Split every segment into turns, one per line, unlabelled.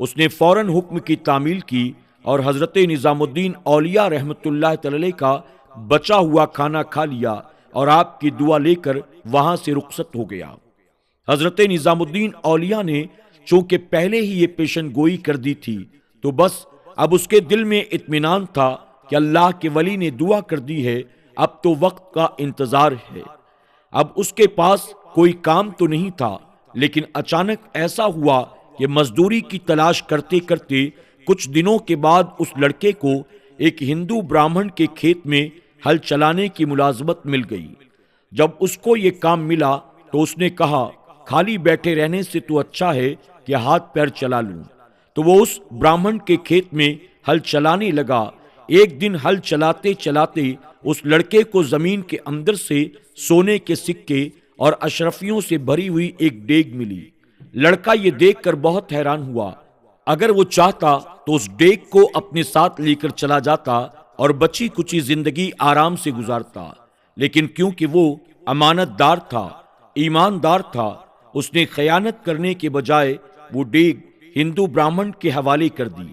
اس نے فوراً حکم کی تعمیل کی اور حضرت نظام الدین اولیاء رحمۃ اللہ تعالی کا بچا ہوا کھانا کھا لیا اور آپ کی دعا لے کر وہاں سے رخصت ہو گیا۔ حضرت نظام الدین اولیاء نے چونکہ پہلے ہی یہ پیشن گوئی کر دی تھی تو بس اب اس کے دل میں اطمینان تھا کہ اللہ کے ولی نے دعا کر دی ہے، اب تو وقت کا انتظار ہے۔ اب اس کے پاس کوئی کام تو نہیں تھا، لیکن اچانک ایسا ہوا کہ مزدوری کی تلاش کرتے کرتے کچھ دنوں کے بعد اس لڑکے کو ایک ہندو براہمن کے کھیت میں ہل چلانے کی ملازمت مل گئی۔ جب اس کو یہ کام ملا تو اس نے کہا، خالی بیٹھے رہنے سے تو اچھا ہے کہ ہاتھ پیر چلا لوں۔ تو وہ اس براہمن کے کھیت میں ہل چلانے لگا۔ ایک دن ہل چلاتے چلاتے اس لڑکے کو زمین کے اندر سے سونے کے سکے اور اشرفیوں سے بھری ہوئی ایک ڈیگ ملی۔ لڑکا یہ دیکھ کر بہت حیران ہوا۔ اگر وہ چاہتا تو اس ڈیگ کو اپنے ساتھ لے کر چلا جاتا اور بچی کچی زندگی آرام سے گزارتا، لیکن کیونکہ وہ امانت دار تھا، ایماندار تھا، اس نے خیانت کرنے کے بجائے وہ ڈیگ ہندو براہمن کے حوالے کر دی۔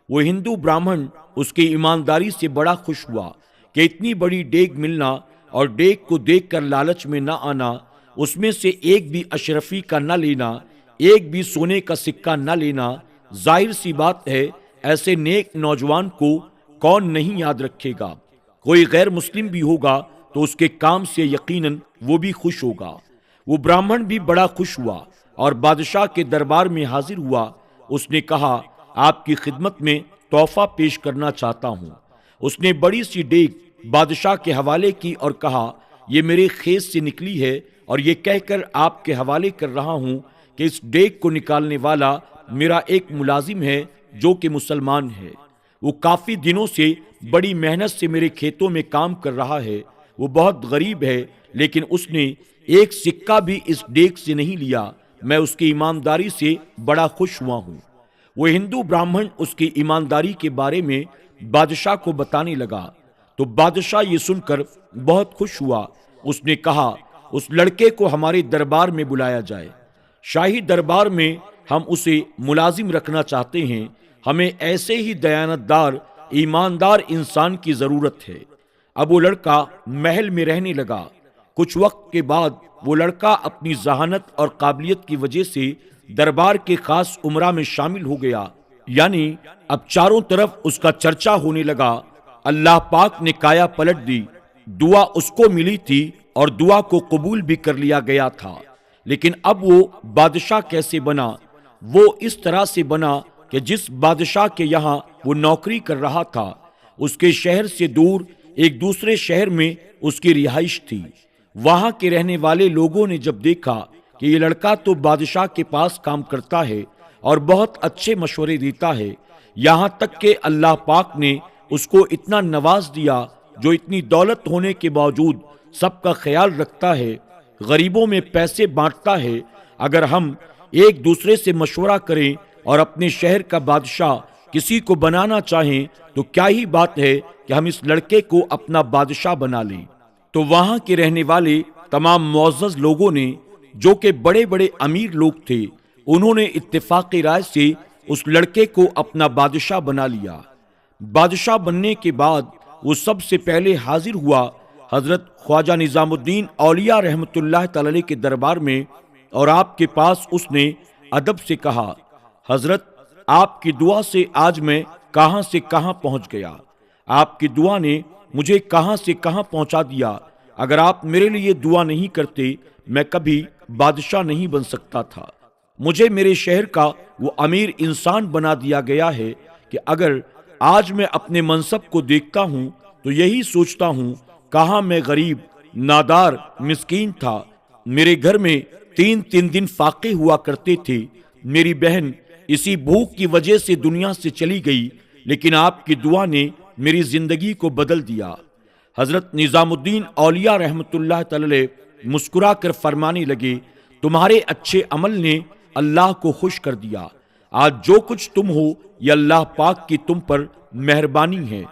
وہ ہندو براہمن اس کی ایمانداری سے بڑا خوش ہوا کہ اتنی بڑی ڈیگ ملنا اور ڈیگ کو دیکھ کر لالچ میں نہ آنا، اس میں سے ایک بھی اشرفی کا نہ لینا، ایک بھی سونے کا سکہ نہ لینا، ظاہر سی بات ہے ایسے نیک نوجوان کو کون نہیں یاد رکھے گا۔ کوئی غیر مسلم بھی ہوگا تو اس کے کام سے یقیناً وہ بھی خوش ہوگا۔ وہ براہمن بھی بڑا خوش ہوا اور بادشاہ کے دربار میں حاضر ہوا۔ اس نے کہا، آپ کی خدمت میں تحفہ پیش کرنا چاہتا ہوں۔ اس نے بڑی سی ڈیگ بادشاہ کے حوالے کی اور کہا، یہ میرے کھیت سے نکلی ہے اور یہ کہہ کر آپ کے حوالے کر رہا ہوں کہ اس ڈیگ کو نکالنے والا میرا ایک ملازم ہے جو کہ مسلمان ہے۔ وہ کافی دنوں سے بڑی محنت سے میرے کھیتوں میں کام کر رہا ہے۔ وہ بہت غریب ہے، لیکن اس نے ایک سکہ بھی اس ڈیگ سے نہیں لیا۔ میں اس کی ایمانداری سے بڑا خوش ہوا ہوں۔ وہ ہندو براہمن اس کی ایمانداری کے بارے میں بادشاہ کو بتانے لگا تو بادشاہ یہ سن کر بہت خوش ہوا۔ اس نے کہا، اس لڑکے کو ہمارے دربار میں بلایا جائے۔ شاہی دربار میں ہم اسے ملازم رکھنا چاہتے ہیں۔ ہمیں ایسے ہی دیانتدار ایماندار انسان کی ضرورت ہے۔ اب وہ لڑکا محل میں رہنے لگا۔ کچھ وقت کے بعد وہ لڑکا اپنی ذہانت اور قابلیت کی وجہ سے دربار کے خاص امراء میں شامل ہو گیا، یعنی اب چاروں طرف اس کا چرچا ہونے لگا۔ اللہ پاک نے کایا پلٹ دی۔ دعا اس کو ملی تھی اور دعا کو قبول بھی کر لیا گیا تھا، لیکن اب وہ بادشاہ کیسے بنا؟ وہ اس طرح سے بنا کہ جس بادشاہ کے یہاں وہ نوکری کر رہا تھا، اس کے شہر سے دور ایک دوسرے شہر میں اس کی رہائش تھی۔ وہاں کے رہنے والے لوگوں نے جب دیکھا کہ یہ لڑکا تو بادشاہ کے پاس کام کرتا ہے اور بہت اچھے مشورے دیتا ہے، یہاں تک کہ اللہ پاک نے اس کو اتنا نواز دیا جو اتنی دولت ہونے کے باوجود سب کا خیال رکھتا ہے، غریبوں میں پیسے بانٹتا ہے، اگر ہم ایک دوسرے سے مشورہ کریں اور اپنے شہر کا بادشاہ کسی کو بنانا چاہیں تو کیا ہی بات ہے کہ ہم اس لڑکے کو اپنا بادشاہ بنا لیں۔ تو وہاں کے رہنے والے تمام معزز لوگوں نے جو کہ بڑے بڑے امیر لوگ تھے، انہوں نے اتفاقی رائے سے اس لڑکے کو اپنا بادشاہ بنا لیا۔ بادشاہ بننے کے بعد وہ سب سے پہلے حاضر ہوا حضرت خواجہ نظام الدین اولیاء رحمۃ اللہ تعالی کے دربار میں، اور آپ کے پاس اس نے ادب سے کہا، حضرت آپ کی دعا سے آج میں کہاں سے کہاں پہنچ گیا۔ آپ کی دعا نے مجھے کہاں سے کہاں پہنچا دیا۔ اگر آپ میرے لیے دعا نہیں کرتے میں کبھی بادشاہ نہیں بن سکتا تھا۔ مجھے میرے شہر کا وہ امیر انسان بنا دیا گیا ہے کہ اگر آج میں اپنے منصب کو دیکھتا ہوں تو یہی سوچتا ہوں کہاں میں غریب نادار مسکین تھا۔ میرے گھر میں 3 دن فاقے ہوا کرتے تھے۔ میری بہن اسی بھوک کی وجہ سے دنیا سے چلی گئی، لیکن آپ کی دعا نے میری زندگی کو بدل دیا۔ حضرت نظام الدین اولیاء رحمۃ اللہ تعالی مسکرا کر فرمانے لگے، تمہارے اچھے عمل نے اللہ کو خوش کر دیا۔ آج جو کچھ تم ہو یہ اللہ پاک کی تم پر مہربانی ہے۔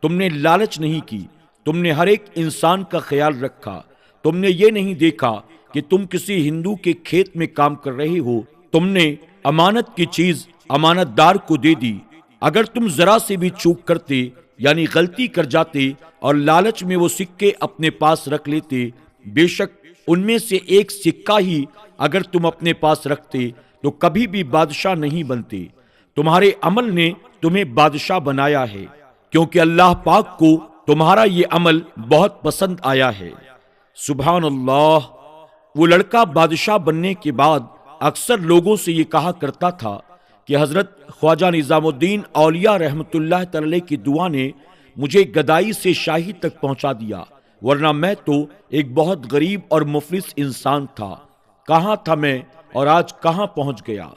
تم نے لالچ نہیں کی، تم نے ہر ایک انسان کا خیال رکھا۔ تم نے یہ نہیں دیکھا کہ تم کسی ہندو کے کھیت میں کام کر رہے ہو، تم نے امانت کی چیز امانت دار کو دے دی۔ اگر تم ذرا سے بھی چوک کرتے یعنی غلطی کر جاتے اور لالچ میں وہ سکے اپنے پاس رکھ لیتے، بے شک ان میں سے ایک سکہ ہی اگر تم اپنے پاس رکھتے تو کبھی بھی بادشاہ نہیں بنتے۔ تمہارے عمل نے تمہیں بادشاہ بنایا ہے، کیونکہ اللہ پاک کو تمہارا یہ عمل بہت پسند آیا ہے۔ سبحان اللہ۔ وہ لڑکا بادشاہ بننے کے بعد اکثر لوگوں سے یہ کہا کرتا تھا کہ حضرت خواجہ نظام الدین اولیاء رحمت اللہ تعالی کی دعا نے مجھے گدائی سے شاہی تک پہنچا دیا، ورنہ میں تو ایک بہت غریب اور مفلس انسان تھا۔ کہاں تھا میں اور آج کہاں پہنچ گیا؟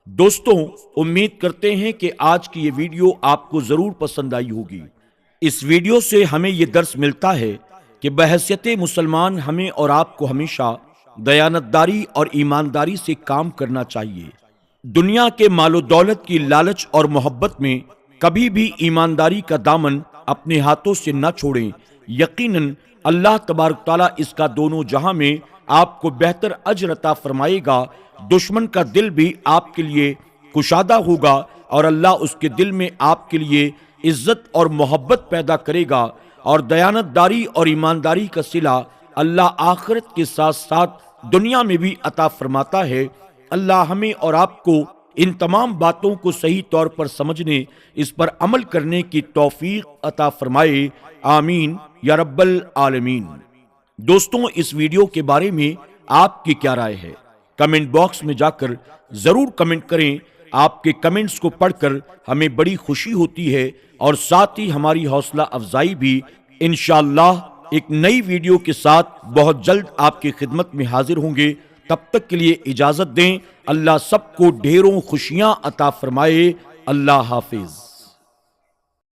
دوستوں، امید کرتے ہیں کہ آج کی یہ ویڈیو آپ کو ضرور پسند آئی ہوگی۔ اس ویڈیو سے ہمیں یہ درس ملتا ہے کہ بحیثیت مسلمان ہمیں اور آپ کو ہمیشہ دیانتداری اور ایمانداری سے کام کرنا چاہیے۔ دنیا کے مال و دولت کی لالچ اور محبت میں کبھی بھی ایمانداری کا دامن اپنے ہاتھوں سے نہ چھوڑیں۔ یقیناً اللہ تبارک تعالیٰ اس کا دونوں جہاں میں آپ کو بہتر اجر عطا فرمائے گا۔ دشمن کا دل بھی آپ کے لیے کشادہ ہوگا اور اللہ اس کے دل میں آپ کے لیے عزت اور محبت پیدا کرے گا، اور دیانتداری اور ایمانداری کا صلہ اللہ آخرت کے ساتھ ساتھ دنیا میں بھی عطا فرماتا ہے۔ اللہ ہمیں اور آپ کو ان تمام باتوں کو صحیح طور پر سمجھنے، اس پر عمل کرنے کی توفیق عطا فرمائے، آمین یا رب العالمین۔ دوستوں، اس ویڈیو کے بارے میں آپ کی کیا رائے ہے؟ کمنٹ باکس میں جا کر ضرور کمنٹ کریں۔ آپ کے کمنٹس کو پڑھ کر ہمیں بڑی خوشی ہوتی ہے اور ساتھ ہی ہماری حوصلہ افزائی بھی۔ انشاءاللہ ایک نئی ویڈیو کے ساتھ بہت جلد آپ کی خدمت میں حاضر ہوں گے۔ تب تک کے لیے اجازت دیں۔ اللہ سب کو ڈھیروں خوشیاں عطا فرمائے۔ اللہ حافظ۔